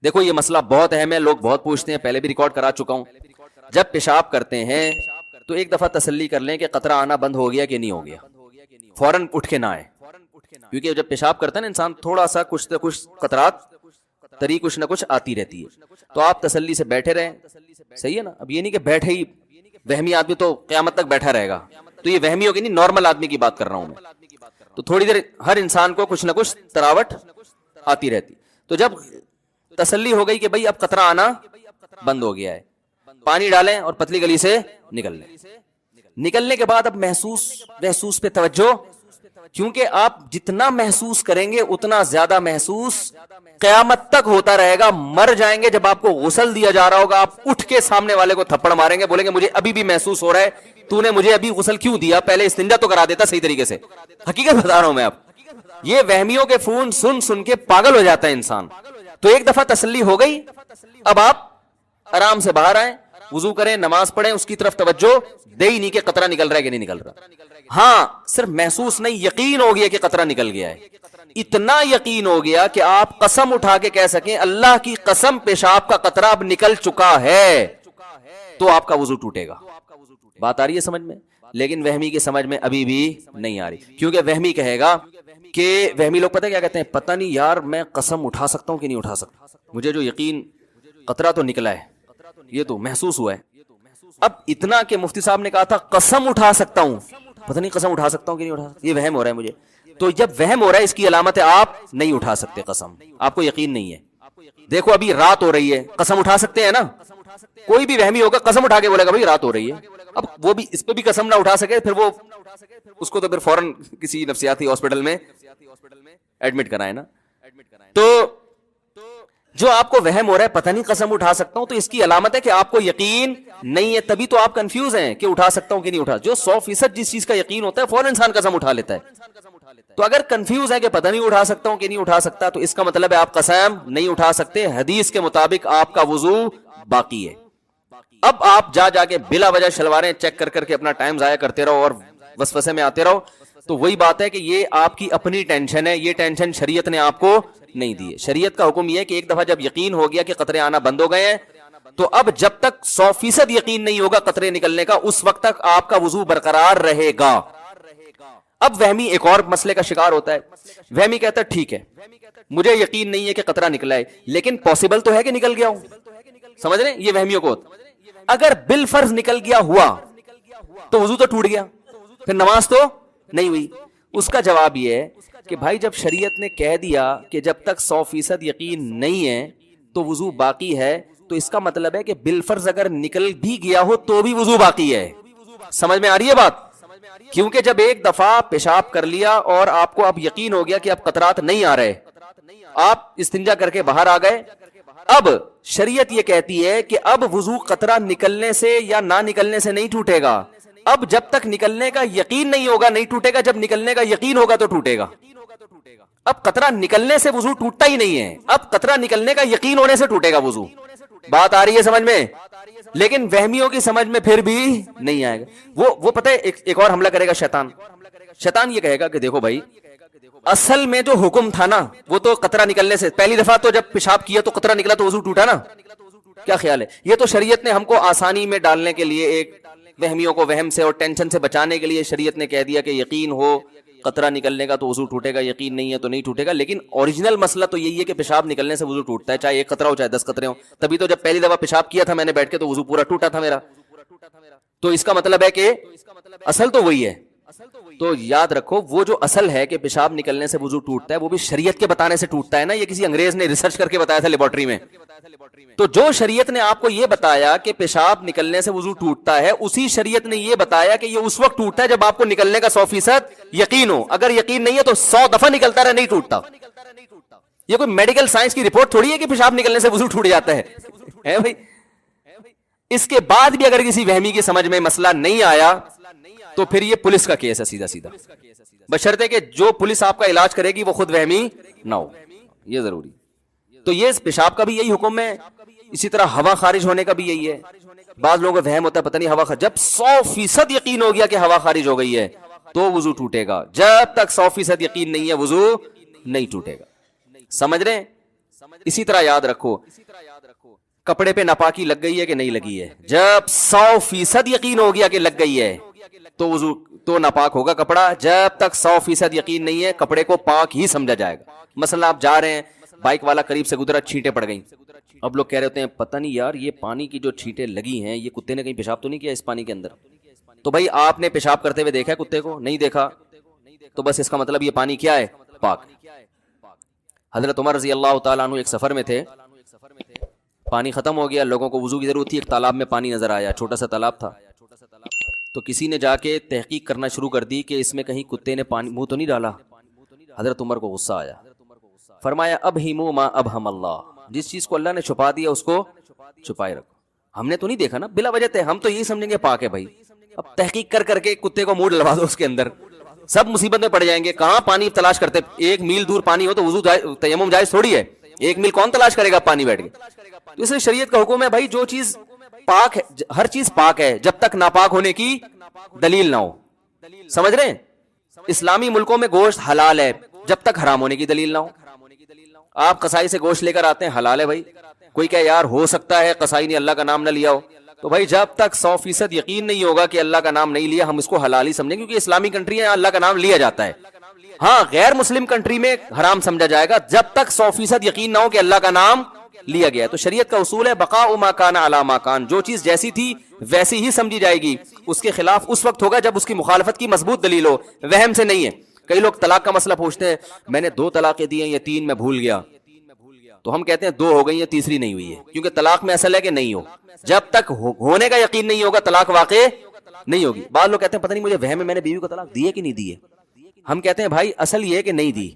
دیکھو یہ مسئلہ بہت اہم ہے, لوگ بہت پوچھتے ہیں, پہلے بھی ریکارڈ کرا چکا ہوں. جب پیشاب کرتے ہیں تو ایک دفعہ تسلی کر لیں کہ قطرہ آنا بند ہو گیا کہ نہیں ہو گیا, فوراً اٹھ کے نہ آئے, کیونکہ جب پیشاب کرتا ہے نا انسان تھوڑا سا کچھ نہ کچھ قطرات تری کچھ نہ کچھ آتی رہتی ہے, تو آپ تسلی سے بیٹھے رہیں, صحیح ہے نا. اب یہ نہیں کہ بیٹھے ہی, وہمی آدمی تو قیامت تک بیٹھا رہے گا, تو یہ وہمی ہوگی نہیں, نارمل آدمی کی بات کر رہا ہوں میں. تو تھوڑی دیر ہر انسان کو کچھ نہ کچھ تراوٹ آتی رہتی. تو جب تسلی ہو گئی کہ بھئی اب قطرہ آنا بند ہو گیا ہے, پانی ڈالیں اور پتلی گلی سے نکل لیں. نکلنے کے بعد اب محسوس پہ توجہ, کیونکہ آپ جتنا محسوس کریں گے اتنا زیادہ محسوس قیامت تک ہوتا رہے گا. مر جائیں گے جب آپ کو غسل دیا جا رہا ہوگا, آپ اٹھ کے سامنے والے کو تھپڑ ماریں گے, بولیں گے مجھے ابھی بھی محسوس ہو رہا ہے, تو نے مجھے ابھی غسل کیوں دیا, پہلے استنجا تو کرا دیتا صحیح طریقے سے. حقیقت بتا رہا ہوں میں. اب یہ وہمیوں کے فون سن سن کے پاگل ہو جاتا ہے انسان. تو ایک دفعہ تسلی ہو گئی, اب آپ آرام سے باہر آئیں, وضو کریں, نماز پڑھیں, اس کی طرف توجہ دے ہی نہیں کہ قطرہ نکل رہا ہے کہ نہیں نکل رہا. ہاں صرف محسوس نہیں, یقین ہو گیا کہ قطرہ نکل گیا ہے. اتنا یقین ہو گیا کہ آپ قسم اٹھا کے کہہ سکیں اللہ کی قسم پیشاب کا قطرہ اب نکل چکا ہے, تو آپ کا وضو ٹوٹے گا. بات آ رہی ہے سمجھ میں؟ لیکن وہمی کی سمجھ میں ابھی بھی نہیں آ رہی, کیونکہ وہمی کہے گا کہ وہمی لوگ پتہ کیا کہتے ہیں, پتہ نہیں یار میں قسم اٹھا سکتا ہوں کہ نہیں اٹھا سکتا, مجھے جو یقین قطرہ تو نکلا ہے, یہ تو محسوس ہوا ہے. اب اتنا کہ مفتی صاحب نے کہا تھا قسم اٹھا سکتا ہوں, پتہ نہیں قسم اٹھا سکتا ہوں کہ نہیں اٹھا سکتا, یہ وہم ہو رہا ہے مجھے. تو جب وہم ہو رہا ہے اس کی علامت ہے آپ نہیں اٹھا سکتے قسم, آپ کو یقین نہیں ہے. دیکھو ابھی رات ہو رہی ہے, قسم اٹھا سکتے ہیں نا, کوئی بھی وہمی ہوگا قسم اٹھا کے بولے گا بھائی رات ہو رہی ہے. اب وہ بھی اس پہ بھی قسم نہ اٹھا سکے, پھر وہ اس کو تو پھر فوراً کسی نفسیاتی ہاسپٹل میں ایڈمٹ کرائے نا. تو جو آپ کو وہم ہو رہا ہے پتہ نہیں قسم اٹھا سکتا ہوں, تو اس کی علامت ہے کہ آپ کو یقین نہیں ہے, تبھی تو آپ کنفیوز ہیں کہ اٹھا سکتا ہوں کہ نہیں اٹھا. جو 100% جس چیز کا یقین ہوتا ہے فوراً انسان قسم اٹھا لیتا ہے. تو اگر کنفیوز ہے کہ پتہ نہیں اٹھا سکتا ہوں کہ نہیں اٹھا سکتا, تو اس کا مطلب ہے آپ قسم نہیں اٹھا سکتے. حدیث کے مطابق آپ کا وضو باقی ہے. اب آپ جا کے بلا وجہ شلواریں چیک کر کے اپنا ٹائم ضائع کرتے رہو اور وسوسے میں آتے رہو, تو وہی بات ہے کہ یہ آپ کی اپنی ٹینشن ہے, یہ ٹینشن شریعت نے آپ کو نہیں دی ہے. شریعت کا حکم یہ ہے کہ ایک دفعہ جب یقین ہو گیا کہ قطرے آنا بند ہو گئے ہیں, تو اب جب تک 100% یقین نہیں ہوگا قطرے نکلنے کا, اس وقت تک آپ کا وضو برقرار رہے گا. اب وہمی ایک اور مسئلے کا شکار ہوتا ہے. وہمی کہتا ہے ٹھیک ہے مجھے یقین نہیں ہے کہ قطرہ نکلا ہے, لیکن پاسبل تو ہے کہ نکل گیا ہوں. سمجھ رہے ہیں یہ وہمیوں کو. اگر بالفرض نکل گیا ہوا تو وضو تو ٹوٹ گیا, پھر نماز تو نہیں ہوئی. اس کا جواب یہ ہے کہ بھائی جب شریعت نے کہہ دیا کہ جب تک 100% یقین نہیں ہے تو وضو باقی ہے, تو اس کا مطلب ہے کہ بالفرض اگر نکل بھی گیا ہو تو بھی وضو باقی ہے. سمجھ میں آ رہی ہے بات؟ کیونکہ جب ایک دفعہ پیشاب کر لیا اور آپ کو اب یقین ہو گیا کہ اب قطرات نہیں آ رہے, آپ استنجا کر کے باہر آ گئے, اب شریعت یہ کہتی ہے کہ اب وضو قطرہ نکلنے سے یا نہ نکلنے سے نہیں ٹوٹے گا. اب جب تک نکلنے کا یقین نہیں ہوگا نہیں ٹوٹے گا, جب نکلنے کا یقین ہوگا تو ٹوٹے گا. اب قطرہ نکلنے سے وضو ٹوٹتا ہی نہیں ہے, اب قطرہ نکلنے کا یقین ہونے سے ٹوٹے گا وضو. بات آ رہی ہے سمجھ میں؟ لیکن وہمیوں کی سمجھ میں پھر بھی نہیں آئے گا. وہ پتہ ہے ایک اور حملہ کرے گا شیطان. شیطان یہ کہے گا کہ دیکھو بھائی اصل میں جو حکم تھا نا وہ تو قطرہ نکلنے سے, پہلی دفعہ تو جب پیشاب کیا تو قطرہ نکلا تو وضو ٹوٹا نا. کیا خیال ہے؟ یہ تو شریعت نے ہم کو آسانی میں ڈالنے کے لیے, ایک وہمیوں کو وہم سے اور ٹینشن سے بچانے کے لیے شریعت نے کہہ دیا کہ یقین ہو قطرہ نکلنے کا تو وضو ٹوٹے گا, یقین نہیں ہے تو نہیں ٹوٹے گا. لیکن اوریجنل مسئلہ تو یہی ہے کہ پیشاب نکلنے سے وضو ٹوٹتا ہے, چاہے ایک قطرہ ہو چاہے 10 قطرے ہوں. تبھی تو جب پہلی دفعہ پیشاب کیا تھا میں نے بیٹھ کے تو وضو پورا ٹوٹا تھا میرا. تو اس کا مطلب ہے کہ اصل تو وہی ہے. تو یاد رکھو وہ جو اصل ہے کہ پیشاب نکلنے سے وضو ٹوٹتا ہے وہ بھی شریعت کے بتانے سے ٹوٹتا ہے نا, یہ کسی انگریز نے ریسرچ کر کے بتایا تھا لیبارٹری میں. تو جو شریعت نے آپ کو یہ بتایا کہ پیشاب نکلنے سے وضو ٹوٹتا ہے, اسی شریعت نے یہ بتایا کہ یہ اس وقت ٹوٹتا ہے جب آپ کو نکلنے کا 100% یقین ہو. اگر یقین نہیں ہے تو 100 دفعہ نکلتا رہے نہیں ٹوٹتا. یہ کوئی میڈیکل سائنس کی رپورٹ تھوڑی ہے کہ پیشاب نکلنے سے وضو ٹوٹ جاتا ہے بھائی. اس کے بعد بھی اگر کسی وہمی کی سمجھ میں مسئلہ نہیں آیا تو پھر یہ پولیس کا کیس ہے سیدھا سیدھا, بشرطے کہ جو پولیس آپ کا علاج کرے گی وہ خود وہمی نہ ہو, یہ ضروری. تو یہ پیشاب کا بھی یہی حکم ہے, اسی طرح ہوا خارج ہونے کا بھی یہی ہے. بعض لوگوں کو وہم ہوتا ہے پتہ نہیں ہوا جب 100% یقین ہو گیا کہ ہوا خارج ہو گئی ہے تو وضو ٹوٹے گا, جب تک 100% یقین نہیں ہے وضو نہیں ٹوٹے گا. سمجھ رہے ہیں؟ اسی طرح یاد رکھو کپڑے پہ ناپاکی لگ گئی ہے کہ نہیں لگی ہے، جب 100% یقین ہو گیا کہ لگ گئی ہے تو وضو تو ناپاک ہوگا کپڑا. جب تک 100% یقین نہیں ہے کپڑے کو پاک ہی سمجھا جائے گا. مثلا آپ جا رہے ہیں، بائک والا قریب سے گزرا، چھینٹیں پڑ گئیں. اب لوگ کہہ رہے ہوتے ہیں پتہ نہیں یار یہ پانی کی جو چھینٹیں لگی ہیں یہ کتے نے کہیں پیشاب تو نہیں کیا اس پانی کے اندر؟ تو بھائی آپ نے پیشاب کرتے ہوئے دیکھا ہے کتے کو؟ نہیں دیکھا، تو بس اس کا مطلب یہ پانی کیا ہے؟ پاک. حضرت عمر رضی اللہ تعالیٰ عنہ ایک سفر میں تھے، پانی ختم ہو گیا، لوگوں کو وضو کی ضرورت تھی، ایک تالاب میں پانی نظر آیا، چھوٹا سا تالاب تھا. تو کسی نے جا کے تحقیق کرنا شروع کر دی کہ اس میں کہیں کتے نے پانی منہ تو نہیں ڈالا. حضرت عمر کو غصہ آیا، فرمایا اب ہیمو ما اب ہم اللہ، جس چیز کو اللہ نے چھپا دیا اس کو چھپائے رکھو. ہم نے تو نہیں دیکھا نا، بلا وجہ تھے، ہم تو یہی سمجھیں گے پاک ہے بھائی. اب تحقیق کر کے کتے کو منہ ڈلوا دو اس کے اندر، سب مصیبت میں پڑ جائیں گے. کہاں پانی تلاش کرتے؟ 1 میل دور پانی ہو تو وضو تیمم جائز تھوڑی ہے. 1 میل کون تلاش کرے گا پانی بیٹھ کے؟ تو اس لیے شریعت کا حکم ہے بھائی جو چیز پاک ہے، ہر چیز پاک ہے جب تک ناپاک ہونے کی دلیل نہ ہو. سمجھ رہے ہیں؟ اسلامی ملکوں میں گوشت حلال ہے جب تک حرام ہونے کی دلیل نہ ہو. آپ قصائی سے گوشت لے کر آتے ہیں، حلال ہے بھائی. کوئی کہ یار ہو سکتا ہے قصائی نے اللہ کا نام نہ لیا ہو، تو بھائی جب تک 100% یقین نہیں ہوگا کہ اللہ کا نام نہیں لیا ہم اس کو حلال ہی سمجھیں، کیونکہ اسلامی کنٹری ہے اللہ کا نام لیا جاتا ہے. ہاں غیر مسلم کنٹری میں حرام سمجھا جائے گا جب تک 100% یقین نہ ہو کہ اللہ کا نام لیا گیا. تو شریعت کا اصول ہے بقاء ما کان علی ما کان، جو چیز جیسی تھی ویسی ہی سمجھی جائے گی. اس کے خلاف اس وقت ہوگا جب اس کی مخالفت کی مضبوط دلیل ہو، وہم سے نہیں ہے. کئی لوگ طلاق کا مسئلہ پوچھتے ہیں، میں نے 2 طلاقیں دی ہیں یا 3 میں بھول گیا، تو ہم کہتے ہیں 2 ہو گئی ہیں، تیسری نہیں ہوئی ہے، کیونکہ طلاق میں اصل ہے کہ نہیں ہو. جب تک ہونے کا یقین نہیں ہوگا طلاق واقع نہیں ہوگی. بعض لوگ کہتے ہیں پتہ نہیں مجھے وہم ہے میں نے بیوی کو طلاق دی ہے کہ نہیں دی ہے. ہم کہتے ہیں بھائی اصل یہ ہے کہ نہیں دی.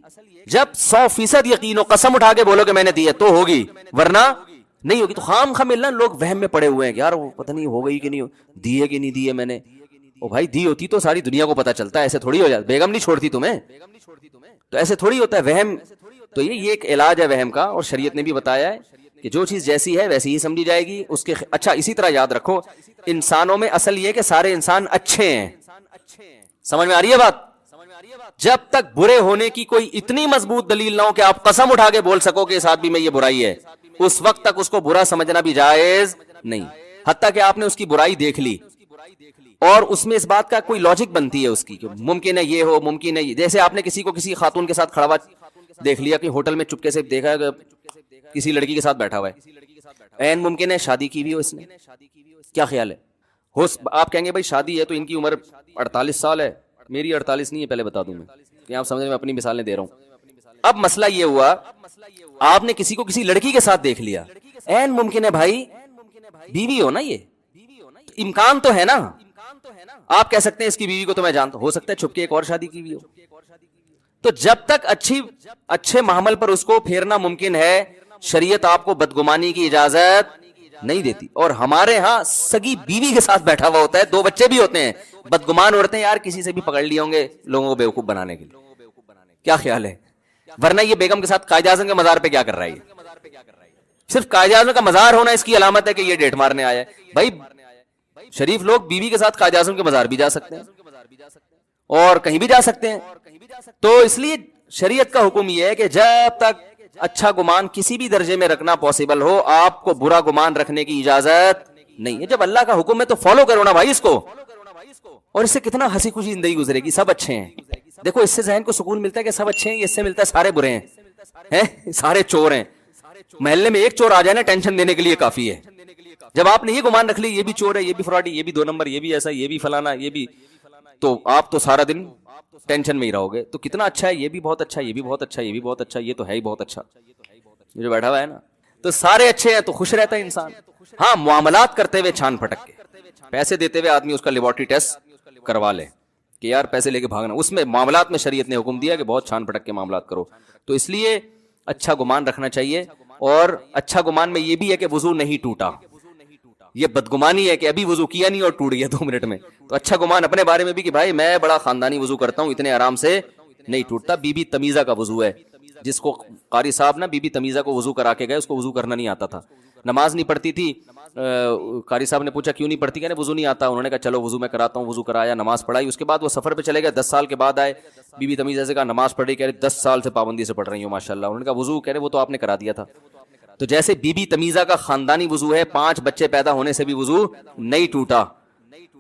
جب 100% یقین ہو، قسم اٹھا کے بولو کہ میں نے دی ہے تو ہوگی، ورنہ نہیں ہوگی. تو خام خواہ ملنا لوگ وہم میں پڑے ہوئے ہیں کہ یار وہ پتہ نہیں ہو گئی کہ نہیں دی ہے کہ نہیں دی ہے میں نے. او بھائی دی ہوتی تو ساری دنیا کو پتہ چلتا ہے، ایسے تھوڑی ہو جاتا. بیگم نہیں چھوڑتی تمہیں، تو ایسے تھوڑی ہوتا ہے وہم. تو یہ ایک علاج ہے وہم کا، اور شریعت نے بھی بتایا ہے کہ جو چیز جیسی ہے ویسی ہی سمجھی جائے گی. اس کے اچھا اسی طرح یاد رکھو انسانوں میں اصل یہ کہ سارے انسان اچھے ہیں. سمجھ میں آ رہی ہے بات؟ جب تک برے ہونے کی کوئی اتنی مضبوط دلیل نہ ہو کہ آپ قسم اٹھا کے بول سکو کہ اس آدمی میں یہ برائی ہے، اس وقت تک اس کو برا سمجھنا بھی جائز نہیں. حتیٰ کہ آپ نے اس کی برائی دیکھ لی اور اس میں اس بات کا کوئی لاجک بنتی ہے اس کی کہ ممکن ہے یہ ہو، ممکن ہے یہ. جیسے آپ نے کسی کو کسی خاتون کے ساتھ کھڑا ہوا دیکھ لیا کہ ہوٹل میں چپکے سے دیکھا ہے کسی لڑکی کے ساتھ بیٹھا ہوا ہے، این ممکن ہے شادی کی بھی ہو اس نے. کیا خیال ہے؟ آپ کہیں گے بھائی شادی ہے تو ان کی عمر 48 سال ہے، میری 48 نہیں ہے، پہلے بتا دوں میں کہ آپ سمجھ میں اپنی مثالیں دے رہا ہوں. اب مسئلہ یہ ہوا آپ نے کسی کو کسی لڑکی کے ساتھ دیکھ لیا، این ممکن ہے بھائی بیوی ہو نا، یہ امکان تو ہے نا. آپ کہہ سکتے ہیں اس کی بیوی کو تو میں جانتا ہوں، ہو سکتا ہے چھپ کے ایک اور شادی کی بھی ہو. تو جب تک اچھے معامل پر اس کو پھیرنا ممکن ہے شریعت آپ کو بدگمانی کی اجازت نہیں دیتی. اور ہمارے ہاں سگی بیوی کے ساتھ بیٹھا ہوا ہوتا ہے، 2 بچے بھی ہوتے ہیں، بدگمان عورتیں یار کسی سے بھی پکڑ لیے ہوں گے لوگوں کو بیوقوف بنانے کے لیے. کیا خیال ہے؟ ورنہ یہ بیگم کے ساتھ قائد اعظم کے مزار پہ کیا کر رہا ہے؟ صرف قائد اعظم کا مزار ہونا اس کی علامت ہے کہ یہ ڈیٹ مارنے آیا ہے. بھائی شریف لوگ بیوی کے ساتھ قائد اعظم کے مزار بھی جا سکتے ہیں اور کہیں بھی جا سکتے ہیں. تو اس لیے شریعت کا حکم یہ ہے کہ جب تک اچھا گمان کسی بھی درجے میں رکھنا پاسبل ہو آپ کو برا گمان رکھنے کی اجازت نہیں ہے. جب اللہ کا حکم ہے تو فالو کرو نا بھائی اس کو. اور اس سے کتنا ہنسی خوشی زندگی گزرے گی. سب اچھے ہیں، دیکھو اس سے ذہن کو سکون ملتا ہے کہ سب اچھے ہیں. اس سے ملتا ہے سارے برے ہیں، سارے چور ہیں. محلے میں ایک چور آ جائے نا ٹینشن دینے کے لیے کافی ہے. جب آپ نے یہ گمان رکھ لی یہ بھی چور ہے، یہ بھی فراڈی، یہ بھی 2 نمبر، یہ بھی ایسا، یہ بھی فلانا، یہ بھی، تو آپ تو سارا دن ٹینشن میں ہی رہو گے. تو کتنا اچھا ہے، یہ بھی بہت اچھا، یہ بھی بہت اچھا، یہ بھی بہت اچھا، یہ تو ہے ہی بہت اچھا جو بیٹھا ہوا ہے نا. تو سارے اچھے ہیں تو خوش رہتا ہے انسان. ہاں معاملات کرتے ہوئے چھان پھٹک کے، پیسے دیتے ہوئے آدمی اس کا لیبارٹری ٹیسٹ کروا لے کہ یار پیسے لے کے بھاگنا، اس میں معاملات میں شریعت نے حکم دیا کہ بہت چھان پھٹک کے معاملات کرو. تو اس لیے اچھا گمان رکھنا چاہیے. اور اچھا گمان میں یہ بھی ہے کہ وضو نہیں ٹوٹا، یہ بدگمانی ہے کہ ابھی وضو کیا نہیں اور ٹوٹ گیا 2 منٹ میں. تو اچھا گمان اپنے بارے میں بھی کہ بھائی میں بڑا خاندانی وضو کرتا ہوں، اتنے آرام سے نہیں ٹوٹتا. بی بی تمیزہ کا وضو ہے، جس کو قاری صاحب نا بی بی تمیزہ کو وضو کرا کے گئے, اس کو وضو کرنا نہیں آتا تھا, نماز نہیں پڑھتی تھی. قاری صاحب نے پوچھا کیوں نہیں پڑھتی, کہنے وضو نہیں آتا. انہوں نے کہا چلو وضو میں کراتا ہوں, وضو کرایا, نماز پڑھائی. اس کے بعد وہ سفر پہ چلے گئے, 10 سال کے بعد آئے, بی بی تمیزہ سے کہا نماز پڑھ رہی, کہہ رہے 10 سال سے پابندی سے پڑھ رہی ہوں ماشاء اللہ. انہوں نے کہا وضو, کہہ رہے وہ تو آپ نے کرا دیا تھا. تو جیسے بی بی تمیزہ کا خاندانی وضو ہے, 5 بچے پیدا ہونے سے بھی وضو نہیں ٹوٹا.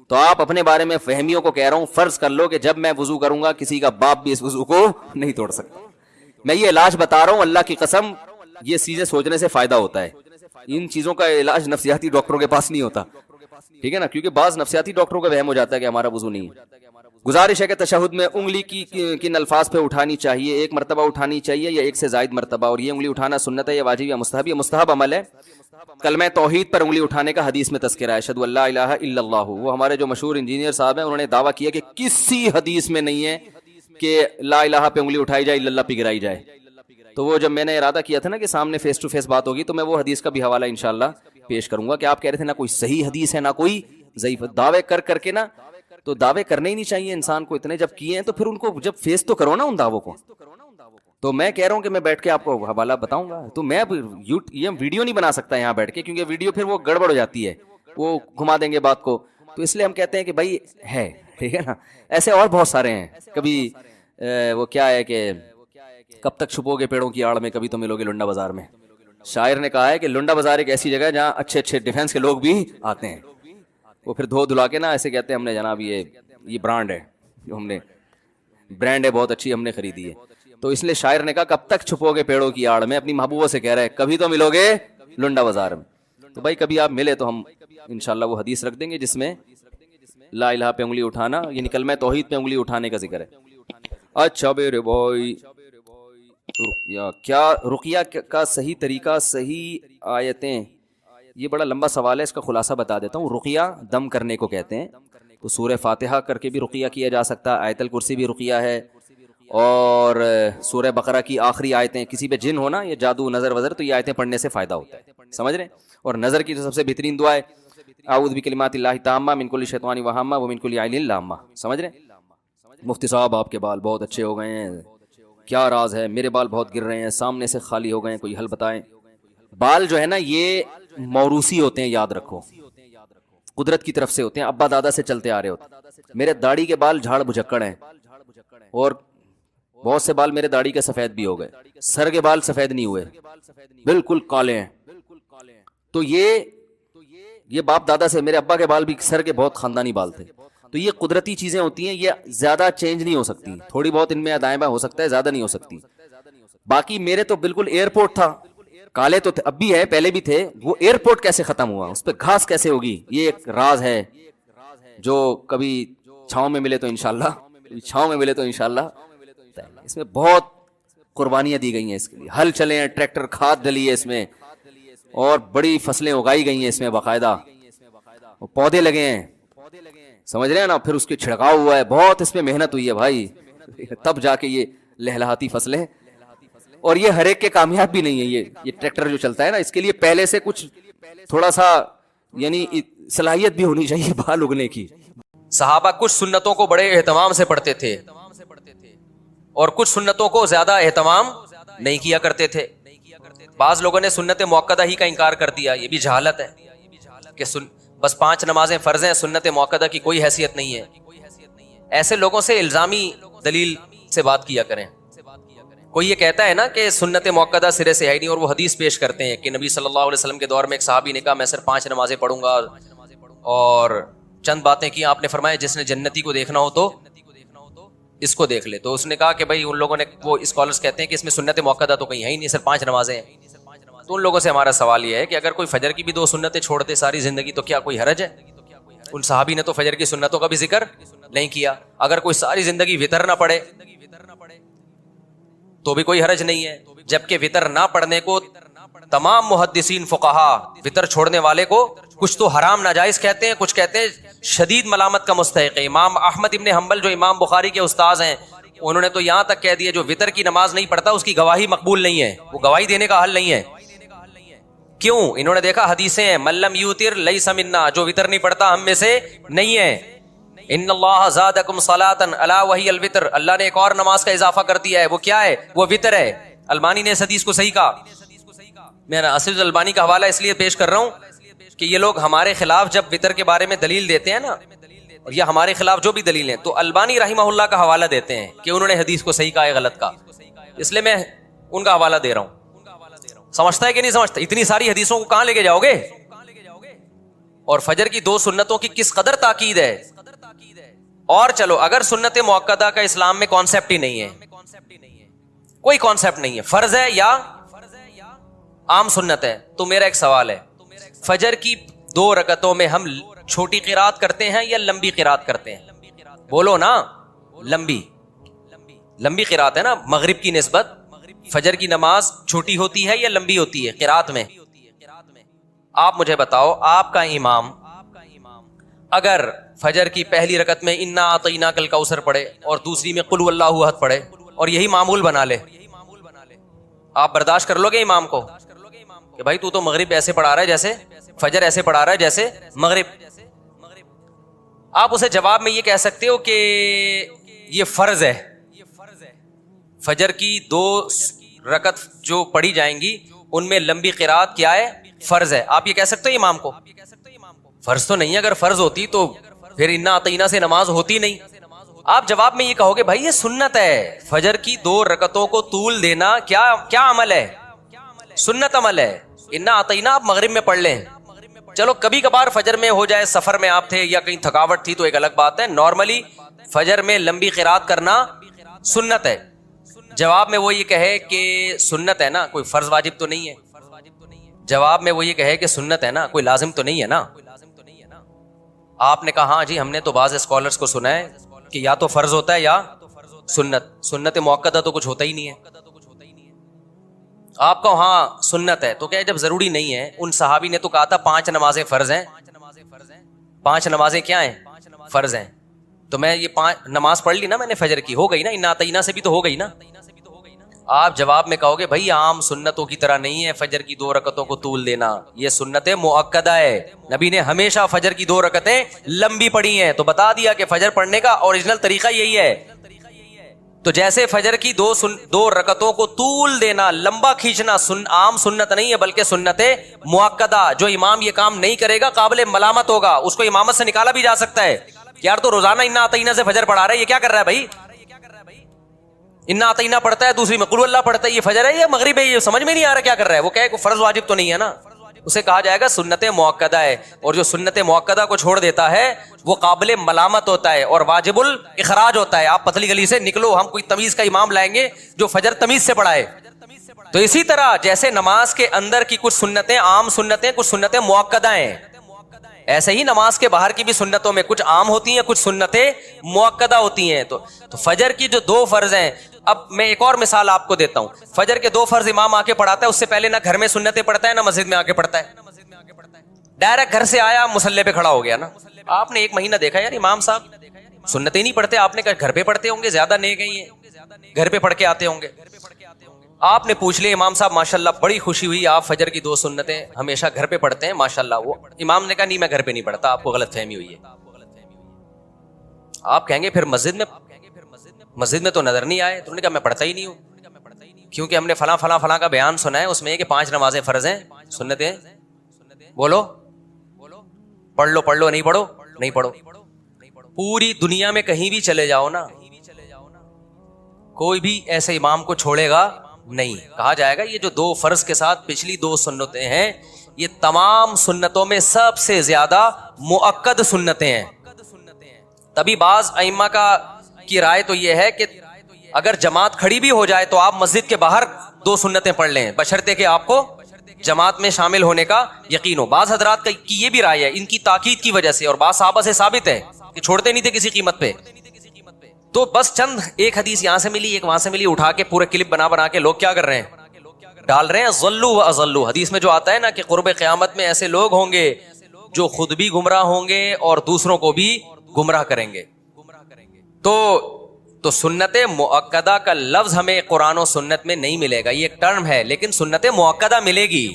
تو آپ اپنے بارے میں فہمیوں کو کہہ رہا ہوں, فرض کر لو کہ جب میں وضو کروں گا کسی کا باپ بھی اس وضو کو نہیں توڑ سکتا. میں یہ علاج بتا رہا ہوں, اللہ کی قسم یہ چیزیں سوچنے سے فائدہ ہوتا ہے. ان چیزوں کا علاج نفسیاتی ڈاکٹروں کے پاس نہیں ہوتا, ٹھیک ہے نا, کیونکہ بعض نفسیاتی ڈاکٹروں کا وہم ہو جاتا ہے کہ ہمارا وضو نہیں ہے. گزارش ہے کہ تشہد میں انگلی کی کن الفاظ پہ اٹھانی چاہیے, 1 مرتبہ اٹھانی چاہیے یا 1 سے زائد مرتبہ, اور یہ انگلی اٹھانا سنت ہے یا واجب یا مستحب؟ یہ مستحب عمل ہے. کلمہ توحید پر انگلی اٹھانے کا حدیث میں تذکرہ ہے, اشہد ان لا الہ الا اللہ. وہ ہمارے جو مشہور انجینئر صاحب ہیں انہوں نے دعویٰ کیا کہ کسی حدیث میں نہیں ہے کہ لا الہ پہ انگلی اٹھائی جائے, الا اللہ پہ گرائی جائے. تو وہ جب میں نے ارادہ کیا تھا نا کہ سامنے فیس ٹو فیس بات ہوگی, تو میں وہ حدیث کا بھی حوالہ انشاءاللہ پیش کروں گا کہ آپ کہہ رہے تھے نا کوئی صحیح حدیث ہے نہ کوئی ضعیف. دعوے کر کے نا, تو دعوے کرنے ہی نہیں چاہیے انسان کو, اتنے جب کیے ہیں تو پھر ان کو جب فیس تو کرو نا ان دعووں کو. تو میں کہہ رہا ہوں کہ میں بیٹھ کے آپ کو حوالہ بتاؤں گا, تو میں یہ ویڈیو نہیں بنا سکتا یہاں بیٹھ کے, کیونکہ ویڈیو پھر وہ گڑبڑ ہو جاتی ہے, وہ گھما دیں گے بات کو. تو اس لیے ہم کہتے ہیں کہ بھائی ہے, ٹھیک ہے نا. ایسے اور بہت سارے ہیں, کبھی وہ کیا ہے کہ کب تک چھپو گے پیڑوں کی آڑ میں, کبھی تو ملو گے لنڈا بازار میں. شاعر نے کہا ہے کہ لنڈا بازار ایک ایسی جگہ ہے جہاں اچھے اچھے ڈیفینس کے لوگ بھی آتے ہیں. وہ پھر دھو دھلا کے نا ایسے کہتے ہیں ہم نے جناب یہ برانڈ ہے, جو ہم نے برانڈ ہے بہت اچھی, ہم نے خریدی ہے. تو اس لیے شاعر نے کہا کب تک چھپو گے پیڑوں کی آڑ میں, اپنی محبوبہ سے کہہ رہے ہیں کبھی تو ملو گے لنڈا بازار میں. تو بھائی کبھی آپ ملے تو ہم انشاءاللہ وہ حدیث رکھ دیں گے جس میں لا الہ پہ انگلی اٹھانا, یعنی کلمہ توحید پہ انگلی اٹھانے کا ذکر ہے. اچھا میرے بھائی, کیا رقیہ کا صحیح طریقہ, صحیح آیتیں؟ یہ بڑا لمبا سوال ہے, اس کا خلاصہ بتا دیتا ہوں. رقیہ دم کرنے کو کہتے ہیں, تو سورہ فاتحہ کر کے بھی رقیہ کیا جا سکتا ہے, آیت الکرسی بھی رقیہ ہے, اور سورہ بقرہ کی آخری آیتیں, کسی پہ جن ہونا یا جادو نظر وزر, تو یہ آیتیں پڑھنے سے فائدہ ہوتا ہے, سمجھ رہے ہیں. اور نظر کی جو سب سے بہترین دعا ہے اعوذ بکلمات اللہ التامہ من کل شیطان وہامہ ومن کل عین لامہ, سمجھ رہے ہیں. مفتی صاحب آپ کے بال بہت اچھے ہو گئے ہیں, کیا راز ہے؟ میرے بال بہت گر رہے ہیں, سامنے سے خالی ہو گئے ہیں, کوئی حل بتائیں. بال جو ہے نا یہ موروثی ہوتے ہیں, یاد رکھو, قدرت کی طرف سے ہوتے ہیں, ابا دادا سے چلتے آ رہے ہوتے ہیں. میرے داڑھی کے بال جھاڑ بھجکڑ ہیں, اور بہت سے بال میرے داڑھی کے سفید بھی ہو گئے, سر کے بال سفید نہیں ہوئے, بالکل کالے ہیں. تو یہ باپ دادا سے, میرے ابا کے بال بھی سر کے بہت خاندانی بال تھے. تو یہ قدرتی چیزیں ہوتی ہیں, یہ زیادہ چینج نہیں ہو سکتی, تھوڑی بہت ان میں ادائیں ہو سکتا ہے, زیادہ نہیں ہو سکتی. باقی میرے تو بالکل ایئرپورٹ تھا, کالے تو اب بھی ہے, پہلے بھی تھے. وہ ایئرپورٹ کیسے ختم ہوا, اس پہ گھاس کیسے ہوگی, یہ ایک راز ہے جو کبھی چھاؤں میں ملے تو انشاءاللہ, اس میں بہت قربانیاں دی گئی ہیں اس کے لیے. ہل چلے ہیں, ٹریکٹر, کھاد ڈلی ہے اس میں, اور بڑی فصلیں اگائی گئی ہیں اس میں باقاعدہ, پودے لگے ہیں, سمجھ رہے ہیں نا. پھر اس کے چھڑکاؤ ہوا ہے, بہت اس میں محنت ہوئی ہے بھائی, تب جا کے یہ لہلہاتی فصلیں. اور یہ ہر ایک کے کامیاب بھی نہیں ہے. یہ ٹریکٹر جو چلتا ہے نا, اس کے لیے پہلے سے کچھ تھوڑا سا یعنی صلاحیت بھی ہونی چاہیے بال اگنے کی. صحابہ کچھ سنتوں کو بڑے اہتمام سے پڑھتے تھے, اور کچھ سنتوں کو زیادہ اہتمام نہیں کیا کرتے تھے. بعض لوگوں نے سنت مؤکدہ ہی کا انکار کر دیا, یہ بھی جہالت ہے کہ بس 5 نمازیں فرض ہیں, سنت مؤکدہ کی کوئی حیثیت نہیں ہے. ایسے لوگوں سے الزامی دلیل سے بات کیا کریں. کوئی یہ کہتا ہے نا کہ سنت مؤکدہ سرے سے ہے ہی نہیں, اور وہ حدیث پیش کرتے ہیں کہ نبی صلی اللہ علیہ وسلم کے دور میں ایک صحابی نے کہا میں صرف 5 نمازیں پڑھوں گا, اور چند باتیں کی آپ نے فرمایا جس نے جنتی کو دیکھنا ہو تو اس کو دیکھ لے. تو اس نے کہا کہ بھائی ان لوگوں نے, وہ اسکالرز کہتے ہیں کہ اس میں سنت مؤکدہ تو کہیں ہے ہی نہیں, صرف 5 نمازیں ہیں. تو ان لوگوں سے ہمارا سوال یہ ہے کہ اگر کوئی فجر کی بھی 2 سنتیں چھوڑ دے ساری زندگی تو کیا کوئی حرج ہے؟ ان صحابی نے تو فجر کی سنتوں کا بھی ذکر نہیں کیا. اگر کوئی ساری زندگی وتر نہ پڑھے تو بھی کوئی حرج نہیں ہے, جبکہ وتر نہ پڑھنے کو تمام محدثین فقہا وتر چھوڑنے والے کو کچھ تو حرام ناجائز کہتے ہیں, کچھ کہتے ہیں شدید ملامت کا مستحق ہے. امام احمد ابن حنبل جو امام بخاری کے استاذ ہیں, انہوں نے تو یہاں تک کہہ دیا جو وتر کی نماز نہیں پڑھتا اس کی گواہی مقبول نہیں ہے, وہ گواہی دینے کا حل نہیں ہے. کیوں؟ انہوں نے دیکھا حدیثیں ہیں من لم یوتر لیس منا, جو وتر نہیں پڑھتا ہم میں سے نہیں ہے. ان اللہ زادکم صلاۃ الا وہی الوتر, اللہ نے ایک اور نماز کا اضافہ کر دیا ہے, وہ کیا ہے؟ وہ وتر ہے. البانی نے اس حدیث کو صحیح کہا. میں ناصر البانی کا حوالہ اس لیے پیش کر رہا ہوں کہ یہ لوگ ہمارے خلاف جب وطر کے بارے میں دلیل دیتے ہیں نا، یا ہمارے خلاف جو بھی دلیل ہیں، تو البانی رحمہ اللہ کا حوالہ دیتے ہیں کہ انہوں نے حدیث کو صحیح کہا ہے غلط کہا. اس لیے میں ان کا حوالہ دے رہا ہوں. سمجھتا ہے کہ نہیں سمجھتا؟ اتنی ساری حدیثوں کو کہاں لے کے جاؤ گے؟ اور فجر کی 2 سنتوں کی کس قدر تاکید ہے. اور چلو اگر سنت مؤکدہ کا اسلام میں کانسیپٹ ہی نہیں ہے، کوئی کانسیپٹ نہیں ہے، فرض ہے یا عام سنت ہے، تو میرا ایک سوال ہے، فجر کی 2 رکعتوں میں ہم چھوٹی قرات کرتے ہیں یا لمبی قرات کرتے ہیں؟ بولو نا. لمبی قرات ہے نا. مغرب کی نسبت فجر کی نماز چھوٹی ہوتی ہے یا لمبی ہوتی ہے قرات میں؟ آپ مجھے بتاؤ، آپ کا امام اگر فجر کی پہلی رکعت میں انا اعطیناک الکوثر پڑھے اور دوسری میں قل واللہ احد پڑھے اور یہی معمول بنا لے، آپ برداشت کر لو گے امام کو کہ بھائی تو مغرب ایسے پڑھا رہا ہے جیسے فجر ایسے پڑھا رہا ہے جیسے مغرب؟ آپ اسے جواب میں یہ کہہ سکتے ہو کہ یہ فرض ہے، فجر کی 2 رکعت جو پڑھی جائیں گی ان میں لمبی قرات کیا ہے؟ فرض ہے. آپ یہ کہہ سکتے ہو امام کو؟ فرض تو نہیں ہے. اگر فرض ہوتی تو پھر انا اعطینا سے نماز ہوتی نہیں. آپ جواب میں یہ کہو گے بھائی یہ سنت ہے، فجر کی 2 رکعتوں کو طول دینا کیا عمل ہے؟ سنت عمل ہے. انا اعطینا آپ مغرب میں پڑھ لیں. چلو کبھی کبھار فجر میں ہو جائے، سفر میں آپ تھے یا کہیں تھکاوٹ تھی تو ایک الگ بات ہے. نارملی فجر میں لمبی قرات کرنا سنت ہے. جواب میں وہ یہ کہے کہ سنت ہے نا، کوئی فرض واجب تو نہیں ہے. جواب میں وہ یہ کہے کہ سنت ہے نا، کوئی لازم تو نہیں ہے نا. آپ نے کہا ہاں جی ہم نے تو بعض اسکالرز کو سنا ہے کہ یا تو فرض ہوتا ہے یا سنت مؤکدہ تو کچھ ہوتا ہی نہیں ہے. آپ کو ہاں سنت ہے تو کیا جب ضروری نہیں ہے؟ ان صحابی نے تو کہا تھا 5 نمازیں فرض ہیں. 5 نمازیں کیا ہیں؟ فرض ہیں. تو میں یہ 5 نماز پڑھ لی نا میں نے فجر کی، ہو گئی نا. انا اعطینا سے بھی تو ہو گئی نا. آپ جواب میں کہو گے بھائی عام سنتوں کی طرح نہیں ہے فجر کی 2 رکعتوں کو طول دینا، یہ سنت مؤکدہ ہے. نبی نے ہمیشہ فجر کی 2 رکعتیں لمبی پڑھی ہیں. تو بتا دیا کہ فجر پڑھنے کا اوریجنل طریقہ یہی ہے. تو جیسے فجر کی 2 رکعتوں کو طول دینا، لمبا کھینچنا عام سنت نہیں ہے بلکہ سنت مؤکدہ. جو امام یہ کام نہیں کرے گا قابل ملامت ہوگا، اس کو امامت سے نکالا بھی جا سکتا ہے. یار تو روزانہ انا اعطینا سے فجر پڑھا رہا ہے، یہ کیا کر رہا ہے بھائی؟ انا اعطینا پڑھتا ہے، دوسری میں قل اللہ پڑھتا ہے، یہ فجر ہے یا مغرب ہے؟ یہ سمجھ میں نہیں آ رہا کیا کر رہا ہے. وہ کہے کہ فرض واجب تو نہیں ہے نا، اسے کہا جائے گا سنت مؤکدہ ہے. اور جو سنت مؤکدہ کو چھوڑ دیتا ہے وہ قابل ملامت ہوتا ہے اور واجب الاخراج ہوتا ہے. آپ پتلی گلی سے نکلو، ہم کوئی تمیز کا امام لائیں گے جو فجر تمیز سے پڑھائے. تو اسی طرح جیسے نماز کے اندر کی کچھ سنتیں عام سنتیں، کچھ سنتیں مؤکدہ ہیں، ایسے ہی نماز کے باہر کی بھی سنتوں میں کچھ عام ہوتی ہیں، کچھ سنتیں مؤکدہ ہوتی ہیں. تو فجر کی جو 2 فرض ہیں، اب میں ایک اور مثال آپ کو دیتا ہوں. فجر کے 2 فرض امام آ کے پڑھاتا ہے، اس سے پہلے نہ گھر میں سنتیں پڑھتا ہے نہ مسجد میں آ کے پڑھتا ہے. ڈائریکٹ گھر سے آیا مصلی پہ کھڑا ہو گیا نا. آپ نے 1 مہینہ دیکھا یار امام صاحب سنتیں نہیں پڑھتے، آپ نے کہا گھر پہ پڑھتے ہوں گے، زیادہ نیک ہیں یہ، گھر پہ پڑھ کے آتے ہوں گے. آپ نے پوچھ لیا امام صاحب ماشاءاللہ بڑی خوشی ہوئی، آپ فجر کی 2 سنتیں ہمیشہ گھر پہ پڑھتے ہیں ماشاءاللہ. وہ امام نے کہا نہیں میں گھر پہ نہیں پڑھتا، آپ کو غلط فہمی ہوئی ہے. آپ کہیں گے پھر مسجد میں تو نظر نہیں آئے. تو نے کہا میں پڑھتا ہی نہیں ہوں، کیونکہ ہم نے فلاں کا بیان سنا ہے، اس میں کہ 5 نمازیں فرض ہیں، سنتیں. بولو پڑھ لو نہیں پڑھو نہیں پڑھو. پوری دنیا میں کہیں بھی چلے جاؤ نا، کوئی بھی ایسے امام کو چھوڑے گا نہیں. کہا جائے گا یہ جو 2 فرض کے ساتھ پچھلی 2 سنتیں ہیں، یہ تمام سنتوں میں سب سے زیادہ مؤکد سنتیں ہیں. تبھی بعض ائمہ کی رائے تو یہ ہے کہ اگر جماعت کھڑی بھی ہو جائے تو آپ مسجد کے باہر 2 سنتیں پڑھ لیں، بشرطے کہ آپ کو جماعت میں شامل ہونے کا یقین ہو. بعض حضرات کی یہ بھی رائے ہے ان کی تاکید کی وجہ سے، اور بعض صحابہ سے ثابت ہے کہ چھوڑتے نہیں تھے کسی قیمت پہ. تو بس چند ایک حدیث یہاں سے ملی، ایک وہاں سے ملی، اٹھا کے پورے کلپ بنا کے لوگ کیا کر رہے ہیں؟ ڈال رہے ہیں. ضلوا واضلوا، حدیث میں جو آتا ہے نا کہ قرب قیامت میں ایسے لوگ ہوں گے جو خود بھی گمراہ ہوں گے اور دوسروں کو بھی گمراہ کریں گے. تو سنت مؤکدہ کا لفظ ہمیں قرآن و سنت میں نہیں ملے گا، یہ ایک ٹرم ہے، لیکن سنت مؤکدہ ملے گی،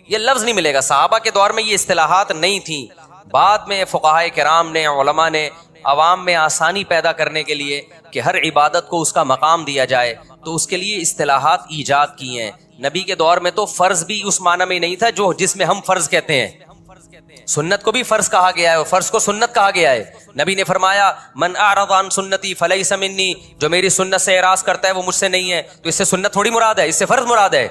یہ لفظ نہیں ملے گا. صحابہ کے دور میں یہ اصطلاحات نہیں تھیں، بعد میں فقہائے کرام نے، علماء نے عوام میں آسانی پیدا کرنے کے لیے کہ ہر عبادت کو اس کا مقام دیا جائے، تو اس کے لیے اصطلاحات ایجاد کی ہیں۔ نبی کے دور میں تو فرض بھی اس معنی میں نہیں تھا جس میں ہم فرض کہتے ہیں، سنت کو بھی فرض کہا گیا ہے اور فرض کو سنت کہا گیا ہے۔ نبی نے فرمایا من اعرض عن سنتی فلیس منی، جو میری سنت سے اعراض کرتا ہے وہ مجھ سے نہیں ہے۔ تو اس سے سنت تھوڑی مراد ہے، اس سے فرض مراد ہے،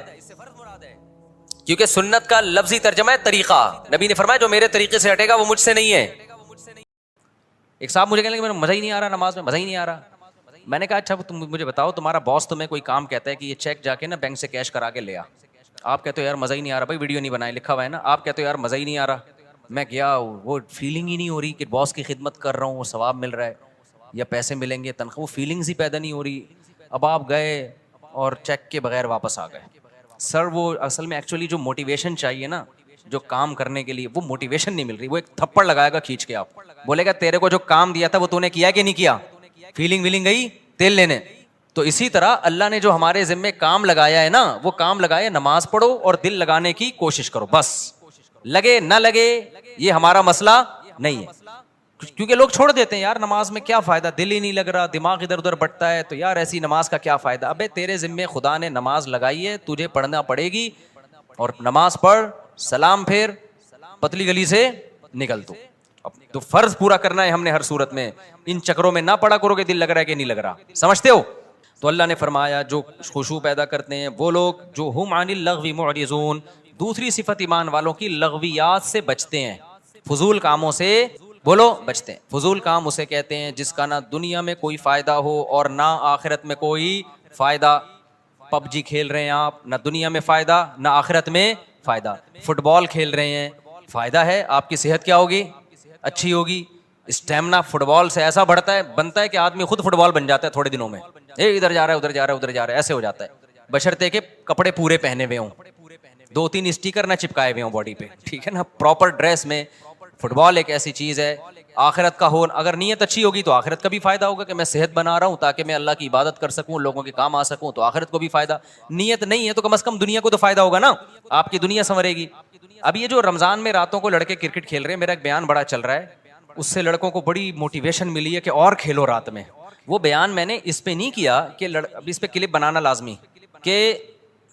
کیونکہ سنت کا لفظی ترجمہ ہے طریقہ۔ نبی نے فرمایا جو میرے طریقے سے ہٹے گا وہ مجھ سے نہیں ہے۔ ایک صاحب مجھے کہنے لگے مزہ ہی نہیں آ رہا نماز میں، مزہ ہی نہیں آ رہا۔ میں نے کہا اچھا تم مجھے بتاؤ، تمہارا باس تمہیں کوئی کام کہتا ہے کہ یہ چیک جا کے نا بینک سے کیش کرا کے لے آ، آپ کہتے ہو یار مزہ ہی نہیں آ رہا، بھائی ویڈیو نہیں بنائے لکھا ہوا ہے نا، آپ کہتے ہو یار مزہ ہی نہیں آ رہا۔ میں گیا، وہ فیلنگ ہی نہیں ہو رہی کہ باس کی خدمت کر رہا ہوں، وہ ثواب مل رہا ہے یا پیسے ملیں گے تنخواہ، وہ فیلنگز ہی پیدا نہیں ہو رہی۔ اب آپ گئے اور چیک کے بغیر واپس آ گئے۔ سر وہ اصل میں ایکچولی جو موٹیویشن چاہیے نا جو کام کرنے کے لیے، وہ موٹیویشن نہیں مل رہی، وہ ایک تھپڑ لگائے گا کھینچ کے، آپ بولے گا تیرے کو جو کام دیا تھا وہ تو نے کیا کہ نہیں کیا، فیلنگ ویلنگ گئی تیل لینے۔ تو اسی طرح اللہ نے جو ہمارے ذمے کام لگایا ہے نا، وہ کام لگایا نماز پڑھو اور دل لگانے کی کوشش کرو، بس لگے نہ لگے یہ ہمارا مسئلہ نہیں ہے۔ کیونکہ لوگ چھوڑ دیتے ہیں، یار نماز میں کیا فائدہ، دل ہی نہیں لگ رہا، دماغ ادھر ادھر بٹتا ہے، تو یار ایسی نماز کا کیا فائدہ۔ ابے تیرے ذمے خدا نے نماز لگائی ہے، تجھے پڑھنا پڑے گی، اور نماز پڑھ، سلام پھیر، پتلی گلی سے نکل تو فرض پورا کرنا ہے ہم نے ہر صورت میں۔ ان چکروں میں نہ پڑا کرو کہ دل لگ رہا ہے کہ نہیں لگ رہا، سمجھتے ہو؟ تو اللہ نے فرمایا جو خشوع پیدا کرتے ہیں وہ لوگ جو ہم عن اللغو معرضون، دوسری صفت ایمان والوں کی لغویات سے بچتے ہیں، فضول کاموں سے بولو بچتے ہیں۔ فضول کام اسے کہتے ہیں جس کا نہ دنیا میں کوئی فائدہ ہو اور نہ آخرت میں کوئی فائدہ۔ پب جی کھیل رہے ہیں آپ، نہ دنیا میں فائدہ نہ آخرت میں فائدہ۔ فٹ بال کھیل رہے ہیں، فائدہ ہے، آپ کی صحت کیا ہوگی، اچھی ہوگی۔ اسٹیمنا فٹ بال سے ایسا بنتا ہے کہ آدمی خود فٹ بال بن جاتا ہے تھوڑے دنوں میں، ادھر جا رہا ہے ادھر جا رہا ہے ادھر جا رہا ہے، ایسے ہو جاتا ہے، بشرطے کہ کپڑے پورے پہنے ہوئے ہوں، 2-3 اسٹیکر نہ چپکائے ہوئے ہوں باڈی پہ، ٹھیک ہے نا، پراپر ڈریس میں۔ فٹ بال ایک ایسی چیز ہے آخرت کا ہو، اگر نیت اچھی ہوگی تو آخرت کا بھی فائدہ ہوگا کہ میں صحت بنا رہا ہوں تاکہ میں اللہ کی عبادت کر سکوں، لوگوں کے کام آ سکوں، تو آخرت کو بھی فائدہ۔ نیت نہیں ہے تو کم از کم دنیا کو تو فائدہ ہوگا نا، آپ کی دنیا سنورے گی۔ اب یہ جو رمضان میں راتوں کو لڑکے کرکٹ کھیل رہے ہیں، میرا ایک بیان بڑا چل رہا ہے، اس سے لڑکوں کو بڑی موٹیویشن ملی ہے کہ اور کھیلو رات میں۔ وہ بیان میں نے اس پہ نہیں کیا کہ اب اس پہ کلپ بنانا لازمی کہ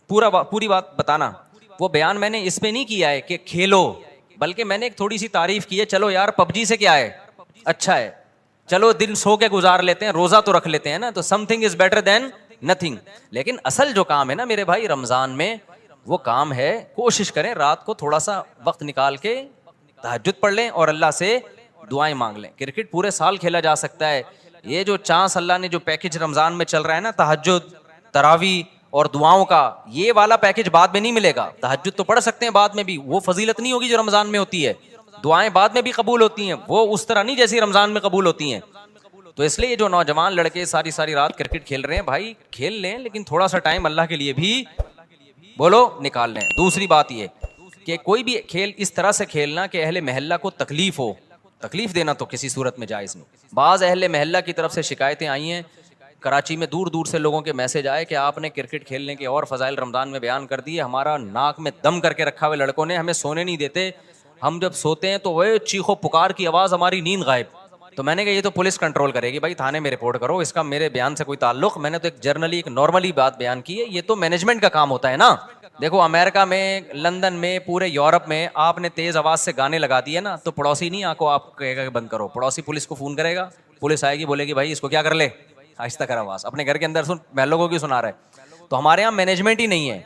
پوری بات بتانا، وہ بیان میں نے اس پہ نہیں کیا ہے کہ کھیلو، بلکہ میں نے ایک تھوڑی سی تعریف کی ہے، چلو یار پب جی سے کیا ہے، اچھا ہے، چلو دن سو کے گزار لیتے ہیں، روزہ تو رکھ لیتے ہیں نا، تو some thing is better than nothing. لیکن اصل جو کام ہے نا میرے بھائی رمضان میں، وہ کام ہے کوشش کریں رات کو تھوڑا سا وقت نکال کے تہجد پڑھ لیں اور اللہ سے دعائیں مانگ لیں۔ کرکٹ پورے سال کھیلا جا سکتا ہے، یہ جو چانس اللہ نے جو پیکج رمضان میں چل رہا ہے نا، تہجد، تراویح اور دعاؤں کا، یہ والا پیکج بعد میں نہیں ملے گا۔ تہجد تو پڑھ سکتے ہیں بعد میں بھی، وہ فضیلت نہیں ہوگی جو رمضان میں ہوتی ہے، دعائیں بعد میں بھی قبول ہوتی ہیں، وہ اس طرح نہیں جیسی رمضان میں قبول ہوتی ہیں۔ تو اس لیے جو نوجوان لڑکے ساری رات کرکٹ کھیل رہے ہیں، بھائی کھیل لیں لیکن تھوڑا سا ٹائم اللہ کے لیے بھی بولو نکال لیں۔ دوسری بات یہ کہ کوئی بھی کھیل اس طرح سے کھیلنا کہ اہل محلہ کو تکلیف ہو، تکلیف دینا تو کسی صورت میں جائز نہیں۔ بعض اہل محلہ کی طرف سے شکایتیں آئی ہیں، کراچی میں دور دور سے لوگوں کے میسج آئے کہ آپ نے کرکٹ کھیلنے کے اور فضائل رمضان میں بیان کر دیے، ہمارا ناک میں دم کر کے رکھا ہوئے لڑکوں نے، ہمیں سونے نہیں دیتے، ہم جب سوتے ہیں تو وہ چیخو پکار کی آواز، ہماری نیند غائب۔ تو میں نے کہا یہ تو پولیس کنٹرول کرے گی، بھائی تھانے میں رپورٹ کرو، اس کا میرے بیان سے کوئی تعلق، میں نے تو ایک جرنلی ایک نارملی بات بیان کی ہے، یہ تو مینجمنٹ کا کام ہوتا ہے نا۔ دیکھو امریکہ میں، لندن میں، پورے یورپ میں آپ نے تیز آواز سے گانے لگا دیے نا تو پڑوسی نہیں آپ کو آپ کہے گا کہ بند کرو، پڑوسی پولیس کو فون کرے گا، پولیس آئے گی بولے گی بھائی اس کو کیا کر لے، آہستہ کر آواز، اپنے گھر کے اندر سن، محلوں کو کیوں سنا رہا ہے۔ تو ہمارے یہاں مینجمنٹ ہی نہیں ہے،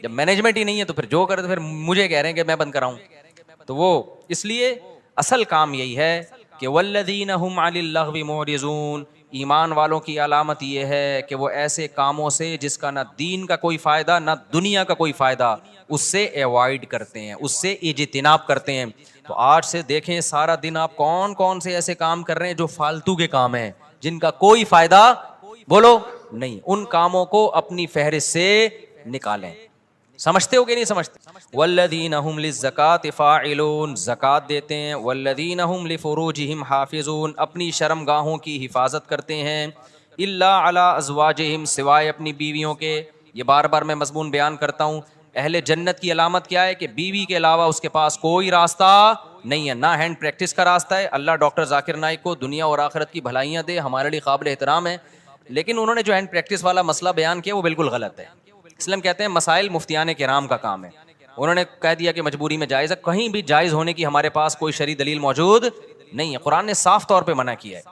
جب مینجمنٹ ہی نہیں ہے تو پھر جو کرے تو پھر مجھے کہہ رہے ہیں کہ میں بند کراؤں، تو وہ اس لیے اصل کام یہی ہے کہ والذین هم عن اللغو معرضون، ایمان والوں کی علامت یہ ہے کہ وہ ایسے کاموں سے جس کا نہ دین کا کوئی فائدہ نہ دنیا کا کوئی فائدہ، اس سے ایوائڈ کرتے ہیں، اس سے اجتناب کرتے ہیں۔ تو آج سے دیکھیں سارا دن آپ کون کون سے ایسے کام کر رہے ہیں جو فالتو کے کام ہیں، جن کا کوئی فائدہ بولو نہیں، ان کاموں کو اپنی فہرست سے نکالیں۔ سمجھتے ہو کہ نہیں سمجھتے؟ والذین هم للزکاۃ فاعلون، زکوٰۃ دیتے ہیں، والذین هم لفروجہم حافظون، اپنی شرم گاہوں کی حفاظت کرتے ہیں، الا علی ازواجہم، سوائے اپنی بیویوں کے۔ یہ بار بار میں مضمون بیان کرتا ہوں، اہل جنت کی علامت کیا ہے کہ بیوی کے علاوہ اس کے پاس کوئی راستہ نہیں ہے, نہ ہینڈ پریکٹس کا راستہ ہے. اللہ ڈاکٹر ذاکر نائک کو دنیا اور آخرت کی بھلائیاں دے, ہمارے لیے قابل احترام ہے, لیکن انہوں نے جو ہینڈ پریکٹس والا مسئلہ بیان کیا وہ بالکل غلط ہے. اس لیے ہم کہتے ہیں مسائل مفتیان کرام کا کام ہے. انہوں نے کہہ دیا کہ مجبوری میں جائز ہے, کہیں بھی جائز ہونے کی ہمارے پاس کوئی شرعی دلیل موجود نہیں ہے. قرآن نے صاف طور پہ منع کیا ہے.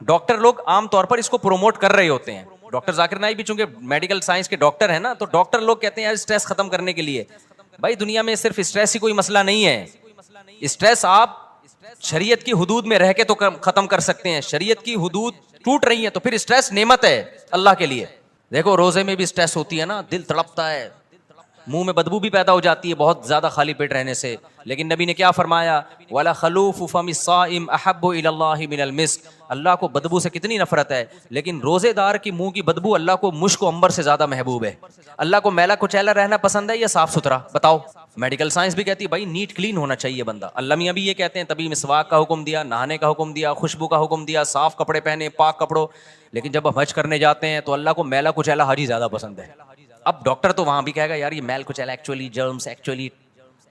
ڈاکٹر لوگ عام طور پر اس کو پروموٹ کر رہے ہوتے ہیں. ڈاکٹر ذاکر نائک بھی چونکہ میڈیکل سائنس کے ڈاکٹر ہیں نا, تو ڈاکٹر لوگ کہتے ہیں یار اسٹریس ختم کرنے کے لیے. بھائی دنیا میں صرف اسٹریس ہی کوئی مسئلہ نہیں ہے. اسٹریس آپ شریعت کی حدود میں رہ کے تو ختم کر سکتے ہیں. شریعت کی حدود ٹوٹ رہی ہیں تو پھر اسٹریس نعمت ہے اللہ کے لیے. دیکھو روزے میں بھی اسٹریس ہوتی ہے نا, دل تڑپتا ہے, منہ میں بدبو بھی پیدا ہو جاتی ہے بہت زیادہ خالی پیٹ رہنے سے, لیکن نبی نے کیا فرمایا, وَلَا خَلُوفُ فَمِ الصَّائِمِ أَحَبُّ إِلَى اللَّهِ مِنَ الْمِسْكِ. اللہ کو بدبو سے کتنی نفرت ہے, لیکن روزے دار کی منہ کی بدبو اللہ کو مشک و عنبر سے زیادہ محبوب ہے. اللہ کو میلا کچیلا رہنا پسند ہے یا صاف ستھرا؟ بتاؤ. میڈیکل سائنس بھی کہتی ہے بھائی نیٹ کلین ہونا چاہیے بندہ. اللہ میاں بھی یہ کہتے ہیں, تبھی مسواک کا حکم دیا, نہانے کا حکم دیا, خوشبو کا حکم دیا, صاف کپڑے پہنے, پاک کپڑوں. لیکن جب ہم حج کرنے جاتے ہیں تو اللہ کو میلا کچیلا حاجی زیادہ پسند ہے. اب ڈاکٹر تو وہاں بھی کہے گا یار یہ میل کچیلا ایکچولی جرمس ایکچولی.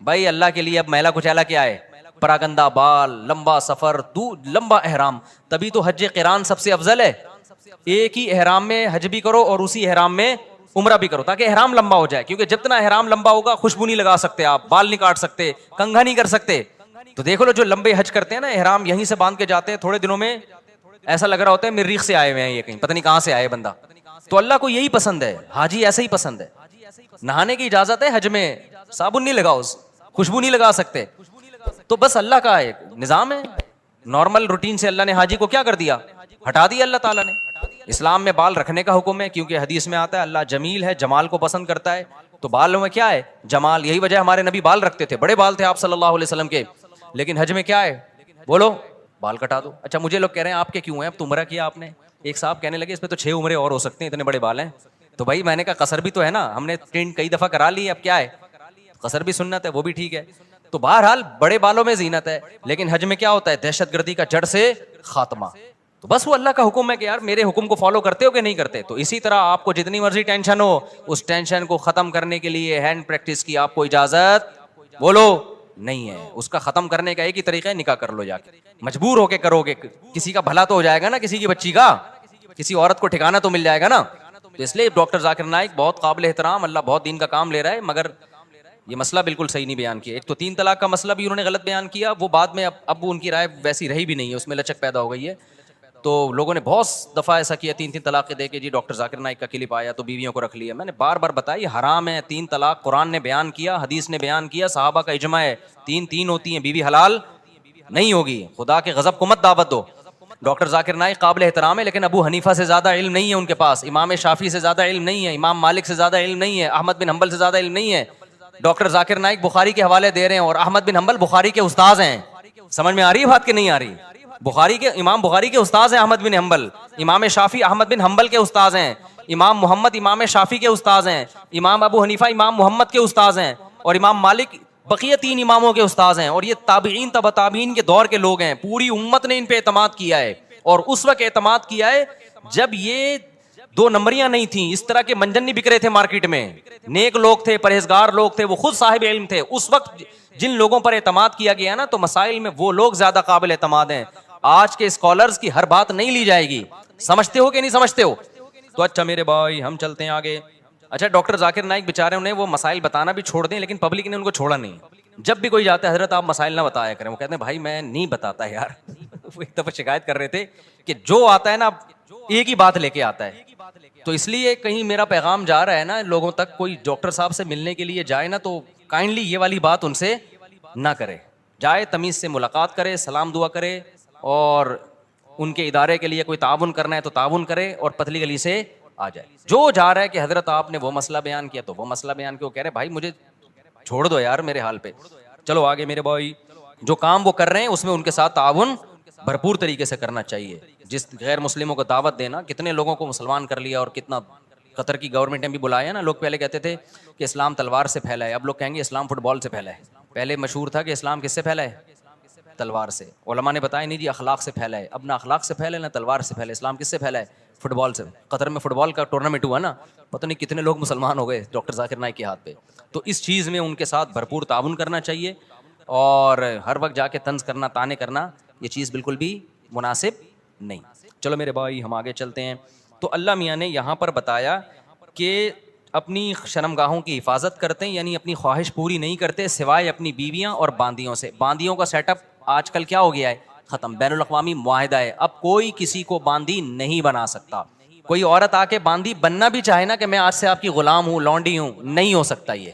بھائی اللہ کے لیے اب میلا کچیلا کیا ہے؟ پراگندہ بال, لمبا سفر, لمبا احرام. تبھی تو حج قران سب سے افضل ہے. ایک ہی احرام میں حج بھی کرو اور اسی احرام میں عمرہ بھی کرو, تاکہ احرام لمبا ہو جائے. کیونکہ جتنا احرام لمبا ہوگا خوشبو نہیں لگا سکتے آپ, بال نہیں کاٹ سکتے, کنگھا نہیں کر سکتے. تو دیکھو لو جو لمبے حج کرتے ہیں نا, احرام یہیں سے باندھ کے جاتے ہیں, تھوڑے دنوں میں ایسا لگ رہا ہوتا ہے مریخ سے آئے ہوئے ہیں یہ, کہیں پتہ نہیں کہاں سے آئے بندہ. تو اللہ کو یہی پسند ہے, حاجی ایسے ہی پسند ہے. نہانے کی اجازت ہے حج میں, صابن نہیں لگاؤ, خوشبو نہیں لگا سکتے. تو بس اللہ کا ایک نظام ہے, نارمل روٹین سے اللہ نے حاجی کو کیا کر دیا, ہٹا دیا اللہ تعالیٰ نے. اسلام میں بال رکھنے کا حکم ہے, کیونکہ حدیث میں آتا ہے اللہ جمیل ہے, جمال کو پسند کرتا ہے. تو بالوں میں کیا ہے, جمال. یہی وجہ ہمارے نبی بال رکھتے تھے, بڑے بال تھے آپ صلی اللہ علیہ وسلم کے. لیکن حج میں کیا ہے, بولو, بال کٹا دو. اچھا مجھے لوگ کہہ رہے ہیں آپ کے کیوں ہیں, اب تو عمرہ کیا آپ نے. ایک صاحب کہنے لگے اس پہ تو 6 عمرے اور ہو سکتے ہیں, اتنے بڑے بال ہیں. تو بھائی میں نے کہا قصر بھی تو ہے نا, ہم نے ٹرین کئی دفعہ کرا لی, اب کیا ہے, قصر بھی سنت ہے, وہ بھی ٹھیک ہے. تو بہرحال بڑے بالوں میں زینت ہے, لیکن حج میں کیا ہوتا ہے, دہشت گردی کا جڑ سے خاتمہ. تو بس وہ اللہ کا حکم ہے کہ یار میرے حکم کو فالو کرتے ہو کہ نہیں کرتے. تو اسی طرح آپ کو جتنی مرضی ٹینشن ہو, اس ٹینشن کو ختم کرنے کے لیے ہینڈ پریکٹس کی آپ کو اجازت بولو نہیں ہے. اس کا ختم کرنے کا ایک ہی طریقہ ہے, نکاح کر لو جا کے. مجبور ہو کے کرو گے, کسی کا بھلا تو ہو جائے گا نا, کسی کی بچی کا, کسی عورت کو ٹھکانا تو مل جائے گا نا. تو اس لیے ڈاکٹر ذاکر نائک بہت قابل احترام, اللہ بہت دین کا کام لے رہا ہے, مگر یہ مسئلہ بالکل صحیح نہیں بیان کیا. ایک تو 3 طلاق کا مسئلہ بھی انہوں نے غلط بیان کیا, وہ بعد میں اب ان کی رائے ویسی رہی بھی نہیں ہے, اس میں لچک پیدا ہو گئی ہے. تو لوگوں نے بہت دفعہ ایسا کیا, 3 طلاقیں دے کے جی ڈاکٹر ذاکر نائک کا کلپ آیا تو بیویوں کو رکھ لیا. میں نے بار بار بتایا یہ حرام ہے. 3 طلاق قرآن نے بیان کیا, حدیث نے بیان کیا, صحابہ کا اجماع ہے, 3 ہوتی ہیں, بیوی حلال نہیں ہوگی. خدا کے غضب کو مت دعوت دو. ڈاکٹر ذاکر نائک قابل احترام ہے, لیکن ابو حنیفہ سے زیادہ علم نہیں ہے ان کے پاس, امام شافعی سے زیادہ علم نہیں ہے, امام مالک سے زیادہ علم نہیں ہے, احمد بن حنبل سے زیادہ علم نہیں ہے. ڈاکٹر ذاکر نائک بخاری کے حوالے دے رہے ہیں, اور احمد بن حنبل بخاری کے استاذ ہیں. سمجھ میں آ رہی ہے بات کہ نہیں آ رہی؟ امام بخاری کے استاذ ہیں احمد بن حنبل, امام شافعی احمد بن حنبل کے استاذ ہیں, امام محمد امام شافعی کے استاذ ہیں, امام ابو حنیفہ امام محمد کے استاذ ہیں, اور امام مالک بقیہ 3 اماموں کے استاذ ہیں. اور یہ تابعین تبع تابعین کے دور کے لوگ ہیں. پوری امت نے ان پہ اعتماد کیا ہے, اور اس وقت اعتماد کیا ہے جب یہ 2 نمبریاں نہیں تھیں, اس طرح کے منجن نہیں بک رہے تھے مارکیٹ میں. نیک لوگ تھے, پرہیزگار لوگ تھے, وہ خود صاحب علم تھے. اس وقت جن لوگوں پر اعتماد کیا گیا نا, تو مسائل میں وہ لوگ زیادہ قابل اعتماد ہیں. آج کے اسکالرز کی ہر بات نہیں لی جائے گی. سمجھتے ہو کہ نہیں سمجھتے ہو؟ تو اچھا میرے بھائی ہم چلتے ہیں آگے. اچھا ڈاکٹر ذاکر نائک بیچارے انہیں وہ مسائل بتانا بھی چھوڑ دیں, لیکن پبلک نے ان کو چھوڑا نہیں. جب بھی کوئی جاتا ہے حضرت آپ مسائل نہ بتایا کریں, وہ کہتے ہیں بھائی میں نہیں بتاتا یار. وہ ایک دفعہ شکایت کر رہے تھے کہ جو آتا ہے نا ایک ہی بات لے کے آتا ہے. تو اس لیے کہیں میرا پیغام جا رہا ہے نا لوگوں تک, کوئی ڈاکٹر صاحب سے ملنے کے لیے جائے نا تو کائنڈلی یہ والی بات ان سے نہ کرے. جائے تمیز سے ملاقات کرے, سلام دعا کرے, اور ان کے ادارے کے لیے کوئی تعاون کرنا ہے تو تعاون کرے, اور پتلی گلی سے آ جائے. جو جا رہا ہے کہ حضرت آپ نے وہ مسئلہ بیان کیا تو وہ مسئلہ بیان کیا, وہ کہہ رہے بھائی مجھے چھوڑ دو یار میرے حال پہ, چلو آگے میرے بھائی. جو کام وہ کر رہے ہیں اس میں ان کے ساتھ تعاون بھرپور طریقے سے کرنا چاہیے. جس غیر مسلموں کو دعوت دینا, کتنے لوگوں کو مسلمان کر لیا, اور کتنا قطر کی گورنمنٹ نے بھی بلایا نا. لوگ پہلے کہتے تھے کہ اسلام تلوار سے پھیلا ہے, اب لوگ کہیں گے اسلام فٹ بال سے پھیلا ہے. پہلے مشہور تھا کہ اسلام کس سے پھیلا ہے, تلوار سے. علماء نے بتایا نہیں جی اخلاق سے پھیلا ہے. اب نہ اخلاق سے پھیلا ہے نہ تلوار سے پھیلا ہے. اسلام کس سے پھیلا ہے؟ فٹ بال سے. قطر میں فٹ بال کا ٹورنامنٹ ہوا نا, پتہ نہیں کتنے لوگ مسلمان ہو گئے ڈاکٹر ذاکر نائک کے ہاتھ پہ. تو اس چیز میں ان کے ساتھ بھرپور تعاون کرنا چاہیے, اور ہر وقت جا کے طنز کرنا, طعنے کرنا, یہ چیز بالکل بھی مناسب نہیں. چلو میرے بھائی ہم آگے چلتے ہیں. تو اللہ میاں نے یہاں پر بتایا کہ اپنی شرمگاہوں کی حفاظت کرتے ہیں, یعنی اپنی خواہش پوری نہیں کرتے سوائے اپنی بیویاں اور باندیوں سے. باندیوں کا سیٹ اپ آج کل کیا ہو گیا ہے؟ ختم. بین الاقوامی معاہدہ ہے, اب کوئی کسی کو باندی نہیں بنا سکتا. کوئی عورت آ کے باندی بننا بھی چاہے نا کہ میں آج سے آپ کی غلام ہوں, لونڈی ہوں, نہیں ہو سکتا. یہ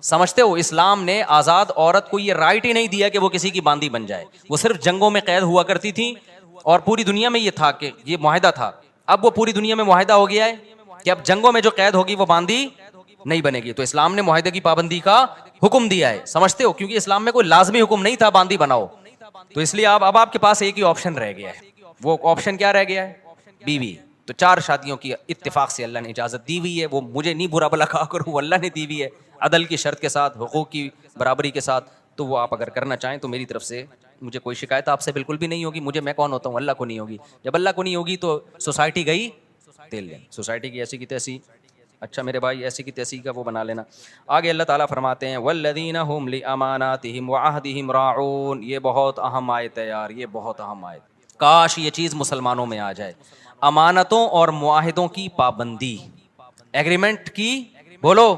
سمجھتے ہو اسلام نے آزاد عورت کو یہ رائٹ ہی نہیں دیا کہ وہ کسی کی باندی بن جائے. وہ صرف جنگوں میں قید ہوا کرتی تھی اور پوری دنیا میں یہ تھا کہ یہ معاہدہ تھا. اب وہ پوری دنیا میں معاہدہ ہو گیا ہے کہ اب جنگوں میں جو قید ہوگی وہ باندی نہیں بنے گی. تو اسلام نے معاہدے کی پابندی کا حکم دیا ہے, سمجھتے ہو, کیونکہ اسلام میں کوئی لازمی حکم نہیں تھا باندی بناؤ. تو اس لیے اب آپ کے پاس ایک ہی آپشن رہ گیا ہے. وہ آپشن کیا رہ گیا ہے؟ بیوی. تو 4 شادیوں کی اتفاق سے اللہ نے اجازت دی ہوئی ہے. وہ مجھے نہیں برا بلا کہا کروں, وہ اللہ نے دی ہوئی ہے عدل کی شرط کے ساتھ, حقوق کی برابری کے ساتھ. تو وہ آپ اگر کرنا چاہیں تو میری طرف سے مجھے کوئی شکایت آپ سے بالکل بھی نہیں ہوگی. مجھے, میں کون ہوتا ہوں, اللہ کو نہیں ہوگی. جب اللہ کو نہیں ہوگی تو سوسائٹی گئی تیل لیں, سوسائٹی کی ایسی کی تیسی. اچھا میرے بھائی ایسی کی تیسی کا وہ بنا لینا. آگے اللہ تعالیٰ فرماتے ہیں والذین هم لاماناتهم وعهدهم راعون. یہ بہت اہم آیت ہے یار, یہ بہت اہم آیت. کاش یہ چیز مسلمانوں میں آ جائے. امانتوں اور معاہدوں کی پابندی, ایگریمنٹ کی بولو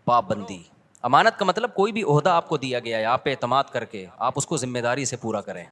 پابندی. امانت کا مطلب کوئی بھی عہدہ آپ کو دیا گیا ہے, آپ پہ اعتماد کر کے آپ اس کو ذمہ داری سے پورا کریں.